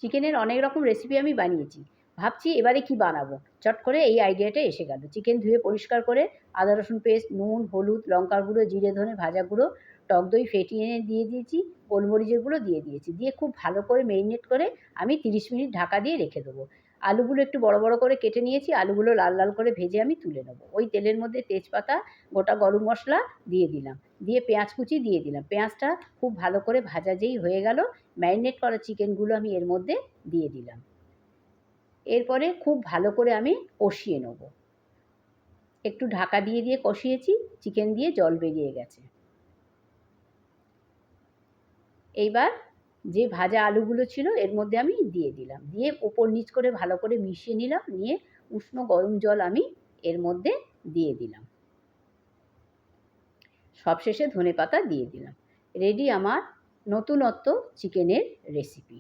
চিকেনের অনেক রকম রেসিপি আমি বানিয়েছি। ভাবছি এবারে কি বানাবো? চট করে এই আইডিয়াটা এসে গেল। চিকেন ধুয়ে পরিষ্কার করে আদা রসুন পেস্ট, নুন, হলুদ, লঙ্কার গুঁড়ো, জিরে ধনে ভাজা গুঁড়ো, টক দই ফেটিয়ে এনে দিয়ে দিয়েছি, গোলমরিচের গুঁড়ো দিয়ে দিয়েছি। দিয়ে খুব ভালো করে মেরিনেট করে আমি ৩০ মিনিট ঢাকা দিয়ে রেখে দেবো। আলুগুলো একটু বড়, বড় করে কেটে নিয়েছি। আলুগুলো লাল, লাল করে ভেজে আমি তুলে নেবো। ওই তেলের মধ্যে তেজপাতা, গোটা গরম মসলা দিয়ে দিলাম। দিয়ে পেঁয়াজ কুচি দিয়ে দিলাম। পেঁয়াজটা খুব ভালো করে ভাজা যেই হয়ে গেল, ম্যারিনেট করা চিকেনগুলো আমি এর মধ্যে দিয়ে দিলাম। এরপরে খুব ভালো করে আমি কষিয়ে নেব। একটু ঢাকা দিয়ে দিয়ে কষিয়েছি, চিকেন দিয়ে জল বেরিয়ে গেছে। এইবার যে ভাজা আলুগুলো ছিল এর মধ্যে আমি দিয়ে দিলাম। দিয়ে ওপর নিচ করে ভালো করে মিশিয়ে নিলাম। নিয়ে উষ্ণ গরম জল আমি এর মধ্যে দিয়ে দিলাম। সবশেষে ধনেপাতা দিয়ে দিলাম। রেডি আমার নতুনত্ব চিকেনের রেসিপি।